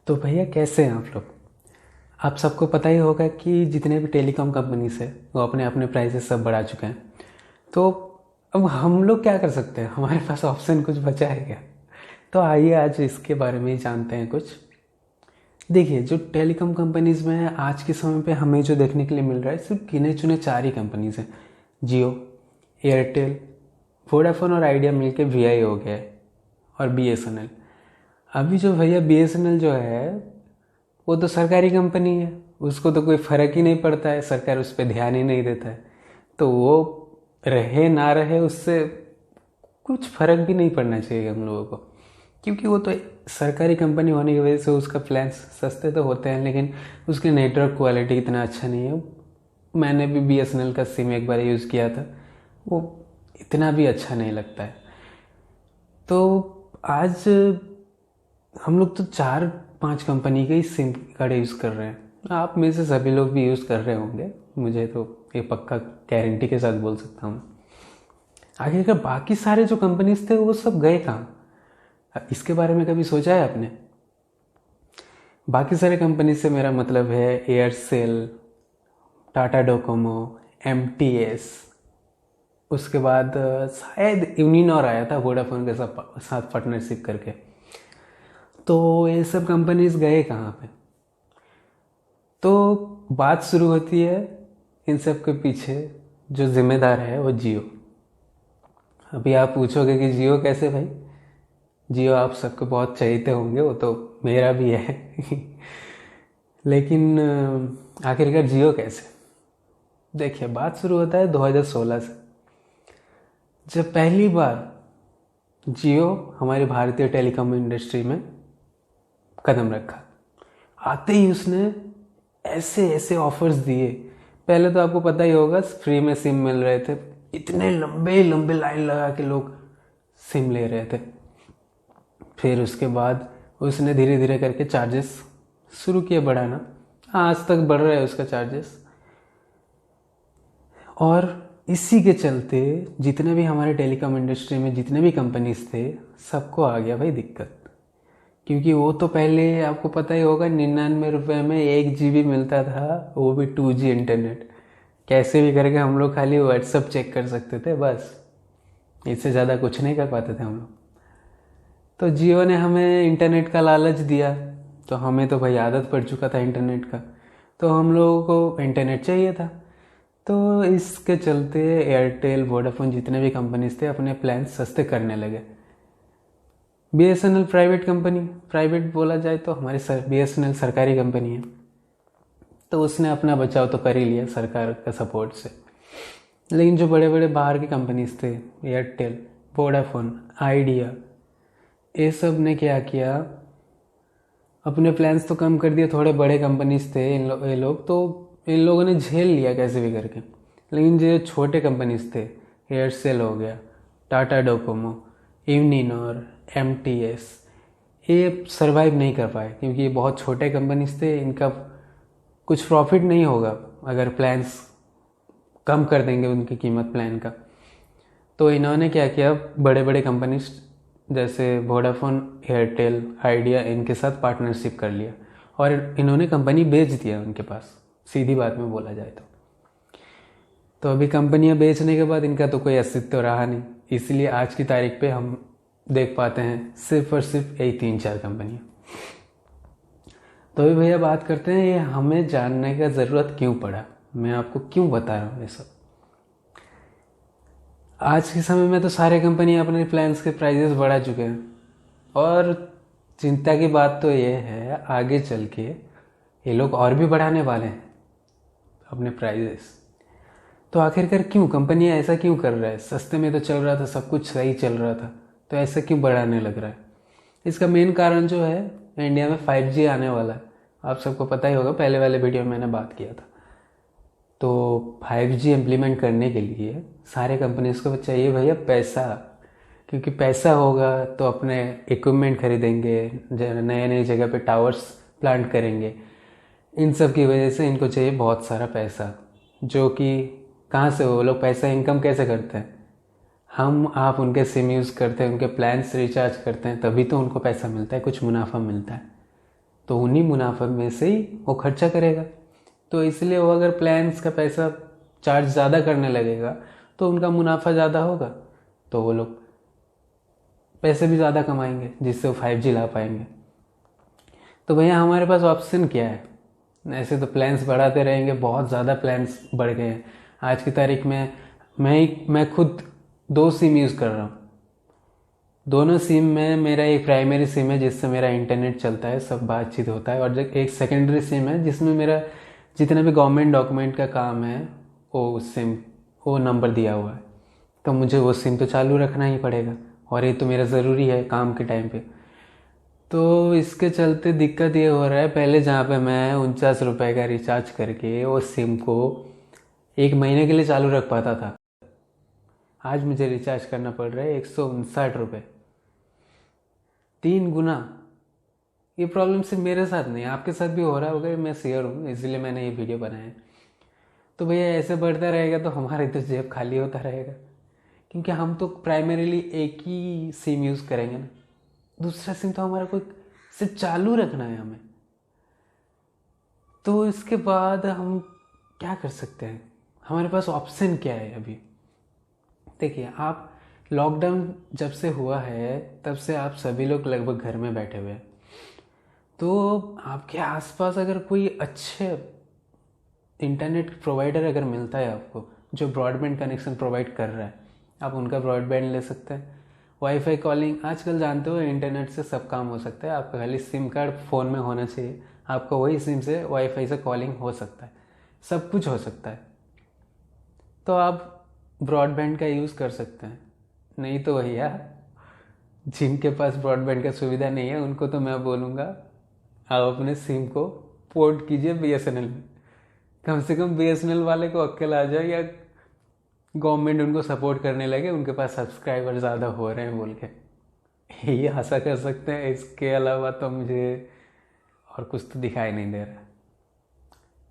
तो भैया कैसे हैं आप लोग। आप सबको पता ही होगा कि जितने भी टेलीकॉम कंपनीज है वो अपने अपने प्राइसेस सब बढ़ा चुके हैं। तो अब हम लोग क्या कर सकते हैं, हमारे पास ऑप्शन कुछ बचा है क्या। तो आइए आज इसके बारे में ही जानते हैं कुछ। देखिए, जो टेलीकॉम कंपनीज में है आज के समय पे हमें जो देखने के लिए मिल रहा है सिर्फ गिने चुने 4 ही कंपनीज हैं। जियो, एयरटेल, वोडाफोन और आइडिया मिलके वीआई हो गया है, और बीएसएनएल। अभी जो भैया बीएसएनएल जो है वो तो सरकारी कंपनी है, उसको तो कोई फ़र्क ही नहीं पड़ता है, सरकार उस पर ध्यान ही नहीं देता है। तो वो रहे ना रहे उससे कुछ फ़र्क भी नहीं पड़ना चाहिए हम लोगों को, क्योंकि वो तो सरकारी कंपनी होने की वजह से उसका प्लान्स सस्ते तो होते हैं, लेकिन उसकी नेटवर्क क्वालिटी इतना अच्छा नहीं है। मैंने भी बीएसएनएल का सिम एक बार यूज़ किया था, वो इतना भी अच्छा नहीं लगता है। तो आज हम लोग तो 4-5 कंपनी के ही सिम कार्ड यूज़ कर रहे हैं। आप में से सभी लोग भी यूज़ कर रहे होंगे, मुझे तो ये पक्का गारंटी के साथ बोल सकता हूँ। आगे का बाकी सारे जो कंपनीज थे वो सब गए कहाँ, इसके बारे में कभी सोचा है आपने। बाकी सारे कंपनी से मेरा मतलब है एयरसेल, टाटा डोकोमो, एमटीएस, उसके बाद शायद यूनिनॉर आया था वोडाफोन के साथ पार्टनरशिप करके। तो ये सब कंपनीज गए कहाँ पे। तो बात शुरू होती है इन सब के पीछे जो जिम्मेदार है वो जियो। अभी आप पूछोगे कि जियो कैसे भाई। जियो आप सबको बहुत चाहते होंगे, वो तो मेरा भी है लेकिन आखिरकार जियो कैसे। देखिए, बात शुरू होता है 2016 से, जब पहली बार जियो हमारी भारतीय टेलीकॉम इंडस्ट्री में कदम रखा। आते ही उसने ऐसे ऐसे ऑफर्स दिए। पहले तो आपको पता ही होगा फ्री में सिम मिल रहे थे, इतने लंबे लंबे लाइन लगा के लोग सिम ले रहे थे। फिर उसके बाद उसने धीरे धीरे करके चार्जेस शुरू किए बढ़ाना, आज तक बढ़ रहा है उसका चार्जेस। और इसी के चलते जितने भी हमारे टेलीकॉम इंडस्ट्री में जितने भी कंपनीज थे सबको आ गया भाई दिक्कत। क्योंकि वो तो पहले आपको पता ही होगा 99 रुपये में 1 GB मिलता था, वो भी 2G इंटरनेट। कैसे भी करके हम लोग खाली व्हाट्सअप चेक कर सकते थे, बस इससे ज़्यादा कुछ नहीं कर पाते थे हम लोग। तो जियो ने हमें इंटरनेट का लालच दिया, तो हमें तो भाई आदत पड़ चुका था इंटरनेट का, तो हम लोगों को इंटरनेट चाहिए था। तो इसके चलते एयरटेल, वोडाफोन जितने भी कंपनीज थे अपने प्लान सस्ते करने लगे। बीएसएनएल प्राइवेट कंपनी, प्राइवेट बोला जाए तो हमारी बीएसएनएल सरकारी कंपनी है, तो उसने अपना बचाव तो कर ही लिया सरकार के सपोर्ट से। लेकिन जो बड़े बड़े बाहर की कंपनीज थे, एयरटेल, वोडाफोन, आइडिया, ये सब ने क्या किया, अपने प्लान्स तो कम कर दिए। थोड़े बड़े कंपनीज थे ये लोग, तो इन लोगों ने झेल लिया कैसे भी करके। लेकिन जो छोटे कंपनीज थे, एयरसेल हो गया, टाटा डोकोमो, यूनिनॉर, एमटीएस, ये सरवाइव नहीं कर पाए, क्योंकि ये बहुत छोटे कंपनीज थे। इनका कुछ प्रॉफिट नहीं होगा अगर प्लान्स कम कर देंगे उनकी कीमत प्लान का। तो इन्होंने क्या किया, बड़े बड़े कंपनीज जैसे वोडाफोन, एयरटेल, आइडिया, इनके साथ पार्टनरशिप कर लिया और इन्होंने कंपनी बेच दिया उनके पास, सीधी बात में बोला जाए तो अभी कंपनियां बेचने के बाद इनका तो कोई अस्तित्व रहा नहीं, इसलिए आज की तारीख पे हम देख पाते हैं सिर्फ और सिर्फ यही 3-4 कंपनियां। तो अभी भैया बात करते हैं ये हमें जानने का ज़रूरत क्यों पड़ा, मैं आपको क्यों बता रहा हूँ ये सब। आज के समय में तो सारे कंपनी अपने प्लान्स के प्राइजेस बढ़ा चुके हैं, और चिंता की बात तो ये है आगे चल के ये लोग और भी बढ़ाने वाले हैं अपने प्राइजेस। तो आखिरकार क्यों कंपनियां ऐसा क्यों कर रहा है, सस्ते में तो चल रहा था, सब कुछ सही चल रहा था, तो ऐसा क्यों बढ़ाने लग रहा है। इसका मेन कारण जो है, इंडिया में 5G आने वाला है, आप सबको पता ही होगा, पहले वाले वीडियो में मैंने बात किया था। तो 5G इम्प्लीमेंट करने के लिए सारे कंपनीज को चाहिए भैया पैसा, क्योंकि पैसा होगा तो अपने इक्विपमेंट खरीदेंगे, नए नई जगह पे टावर्स प्लांट करेंगे। इन सब की वजह से इनको चाहिए बहुत सारा पैसा, जो कि कहाँ से वो लोग पैसा इनकम कैसे करते हैं, हम आप उनके सिम यूज़ करते हैं, उनके प्लान्स रिचार्ज करते हैं, तभी तो उनको पैसा मिलता है, कुछ मुनाफा मिलता है। तो उन्हीं मुनाफा में से ही वो खर्चा करेगा। तो इसलिए वो अगर प्लान्स का पैसा चार्ज ज़्यादा करने लगेगा तो उनका मुनाफा ज़्यादा होगा, तो वो लोग पैसे भी ज़्यादा कमाएंगे, जिससे वो 5G ला पाएंगे। तो भैया हमारे पास ऑप्शन क्या है? ऐसे तो प्लान्स बढ़ाते रहेंगे, बहुत ज़्यादा प्लान्स बढ़ गए हैं। आज की तारीख में मैं खुद 2 सिम यूज़ कर रहा हूँ। दोनों सिम में मेरा एक प्राइमरी सिम है जिससे मेरा इंटरनेट चलता है, सब बातचीत होता है, और जो एक सेकेंडरी सिम है जिसमें मेरा जितना भी गवर्नमेंट डॉक्यूमेंट का काम है वो सिम वो नंबर दिया हुआ है। तो मुझे वो सिम तो चालू रखना ही पड़ेगा, और ये तो मेरा ज़रूरी है काम के टाइम पे। तो इसके चलते दिक्कत ये हो रहा है, पहले जहाँ पे मैं 49 रुपये का रिचार्ज करके वो सिम को 1 महीने के लिए चालू रख पाता था, आज मुझे रिचार्ज करना पड़ रहा है 159 रुपये, 3 गुना। ये प्रॉब्लम सिर्फ मेरे साथ नहीं, आपके साथ भी हो रहा होगा, मैं शेयर हूँ इसलिए मैंने ये वीडियो बनाया है। तो भैया ऐसे बढ़ता रहेगा तो हमारी तो जेब खाली होता रहेगा, क्योंकि हम तो प्राइमरीली एक ही सिम यूज़ करेंगे ना, दूसरा सिम तो हमारा कोई सिर्फ चालू रखना है हमें। तो इसके बाद हम क्या कर सकते हैं? हमारे पास ऑप्शन क्या है अभी? देखिए, आप लॉकडाउन जब से हुआ है तब से आप सभी लोग लगभग घर में बैठे हुए हैं। तो आपके आसपास अगर कोई अच्छे इंटरनेट प्रोवाइडर अगर मिलता है आपको, जो ब्रॉडबैंड कनेक्शन प्रोवाइड कर रहा है, आप उनका ब्रॉडबैंड ले सकते हैं। वाईफाई कॉलिंग आजकल जानते हो इंटरनेट से सब काम हो सकता है, आपका खाली सिम कार्ड फ़ोन में होना चाहिए, आपका वही सिम से वाईफाई से कॉलिंग हो सकता है, सब कुछ हो सकता है। तो आप ब्रॉडबैंड का यूज़ कर सकते हैं। नहीं तो भैया जिनके पास ब्रॉडबैंड का सुविधा नहीं है उनको तो मैं बोलूँगा आप अपने सिम को पोर्ट कीजिए BSNL में। कम से कम BSNL वाले को अक्ल आ जाए, या गवर्नमेंट उनको सपोर्ट करने लगे, उनके पास सब्सक्राइबर ज़्यादा हो रहे हैं बोल के ये आशा कर सकते हैं। इसके अलावा तो मुझे और कुछ तो दिखाई नहीं दे रहा।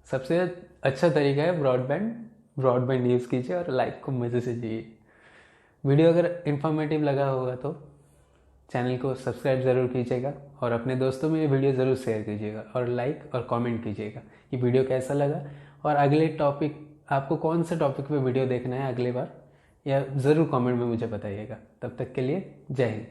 सबसे अच्छा तरीका है ब्रॉडबैंड यूज़ कीजिए और लाइफ को मज़े से जिए। वीडियो अगर इन्फॉर्मेटिव लगा होगा तो चैनल को सब्सक्राइब ज़रूर कीजिएगा, और अपने दोस्तों में ये वीडियो ज़रूर शेयर कीजिएगा, और लाइक और कमेंट कीजिएगा कि वीडियो कैसा लगा, और अगले टॉपिक आपको कौन से टॉपिक पे वीडियो देखना है अगली बार, या ज़रूर कमेंट में मुझे बताइएगा। तब तक के लिए जय हिंद।